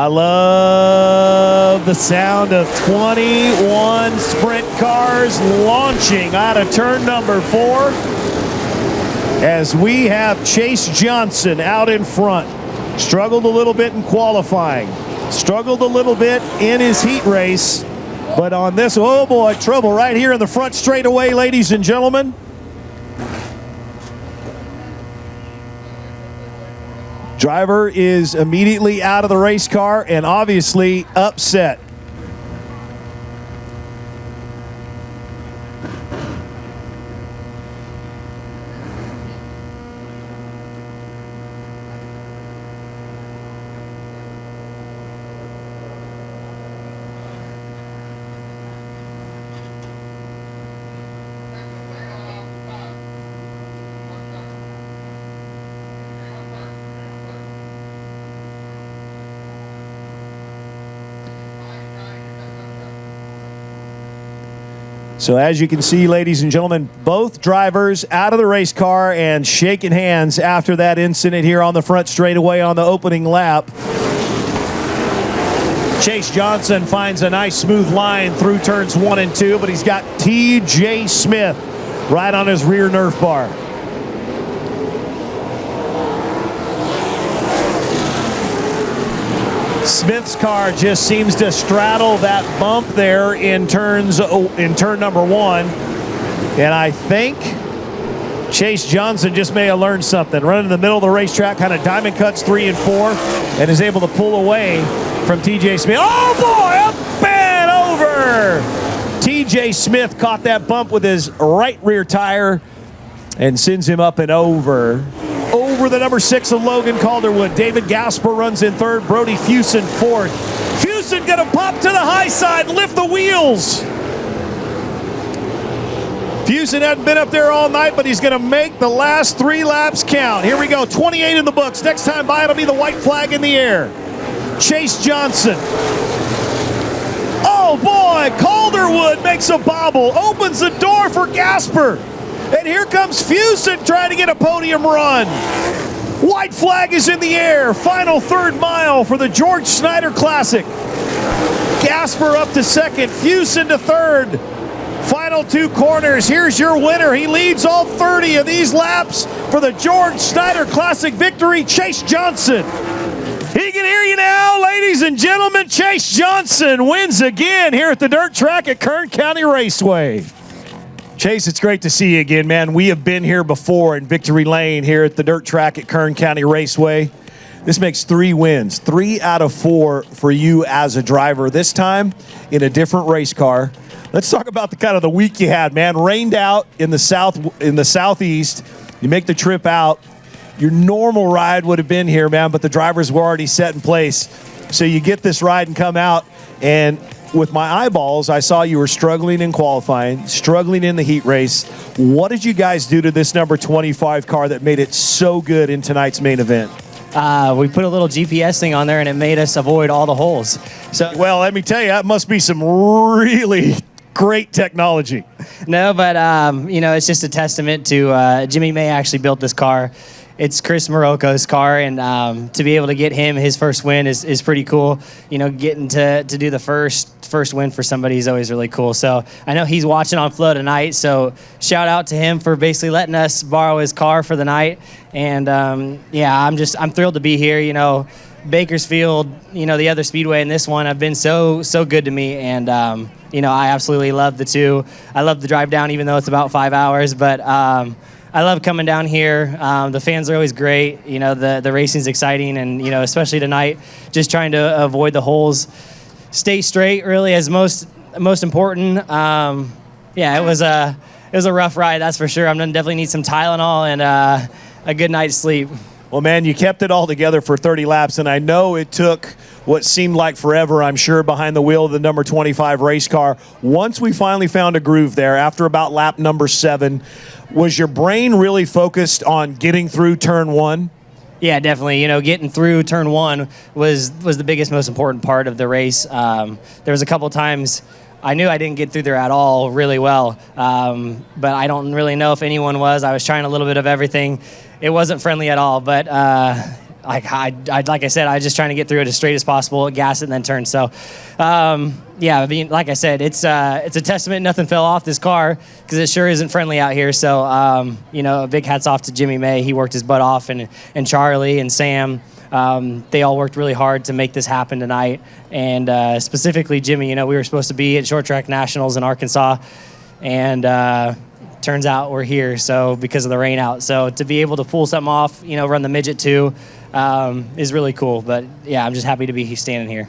I love the sound of 21 sprint cars launching out of turn number 4 as we have Chase Johnson out in front. Struggled a little bit in qualifying. Struggled a little bit in his heat race. But on this, oh boy, trouble right here in the front straightaway, ladies and gentlemen. Driver is immediately out of the race car and obviously upset. So as you can see, ladies and gentlemen, both drivers out of the race car and shaking hands after that incident here on the front straightaway on the opening lap. Chase Johnson finds a nice smooth line through turns 1 and 2, but he's got TJ Smith right on his rear Nerf bar. Smith's car just seems to straddle that bump there in turn number 1. And I think Chase Johnson just may have learned something. Running in the middle of the racetrack, kind of diamond cuts 3 and 4, and is able to pull away from TJ Smith. Oh boy, up and over! TJ Smith caught that bump with his right rear tire and sends him up and over the number 6 of Logan Calderwood. David Gasper runs in 3rd, Brody Fusen 4th. Fusen gonna pop to the high side, lift the wheels. Fusen hadn't been up there all night, but he's gonna make the last 3 laps count. Here we go, 28 in the books. Next time by, it'll be the white flag in the air. Chase Johnson. Oh boy, Calderwood makes a bobble, opens the door for Gasper. And here comes Fusen trying to get a podium run. White flag is in the air. Final 3rd mile for the George Snider Classic. Gasper up to 2nd, Fusen to 3rd. Final 2 corners. Here's your winner. He leads all 30 of these laps for the George Snider Classic victory, Chase Johnson. He can hear you now, ladies and gentlemen. Chase Johnson wins again here at the dirt track at Kern County Raceway. Chase, it's great to see you again, man. We have been here before in Victory Lane here at the dirt track at Kern County Raceway. This makes 3 wins, 3 out of 4 for you as a driver, this time in a different race car. Let's talk about the kind of the week you had, man. Rained out in the southeast. You make the trip out. Your normal ride would have been here, man, but the drivers were already set in place. So you get this ride and come out, and with my eyeballs, I saw you were struggling in qualifying, struggling in the heat race. What did you guys do to this number 25 car that made it so good in tonight's main event? We put a little GPS thing on there, and it made us avoid all the holes. So, well, let me tell you, that must be some really great technology. No, but you know, it's just a testament to Jimmy May actually built this car. It's Chris Morocco's car, and to be able to get him his first win is pretty cool. You know, getting to do the first win for somebody is always really cool. So I know he's watching on Flow tonight, so shout out to him for basically letting us borrow his car for the night. And yeah, I'm thrilled to be here. You know, Bakersfield, you know, the other speedway and this one have been so good to me, and you know, I absolutely love the two. I love the drive down, even though it's about 5 hours, but I love coming down here. The fans are always great. You know, the racing's exciting, and you know, especially tonight, just trying to avoid the holes, stay straight. Really, is most important. Yeah, it was a rough ride, that's for sure. I'm gonna definitely need some Tylenol and a good night's sleep. Well, man, you kept it all together for 30 laps, and I know it took what seemed like forever, I'm sure, behind the wheel of the number 25 race car. Once we finally found a groove there, after about lap number 7, was your brain really focused on getting through turn 1? Yeah, definitely. You know, getting through turn 1 was the biggest, most important part of the race. There was a couple times I knew I didn't get through there at all really well, but I don't really know if anyone was. I was trying a little bit of everything. It wasn't friendly at all, but like I said, I was just trying to get through it as straight as possible, gas it, and then turn. So, yeah, I mean, like I said, it's a testament nothing fell off this car, because it sure isn't friendly out here. So, you know, big hats off to Jimmy May. He worked his butt off, and Charlie and Sam. They all worked really hard to make this happen tonight. And specifically Jimmy, you know, we were supposed to be at Short Track Nationals in Arkansas, and turns out we're here, so because of the rain out. So to be able to pull something off, you know, run the midget too, is really cool. But yeah, I'm just happy to be standing here.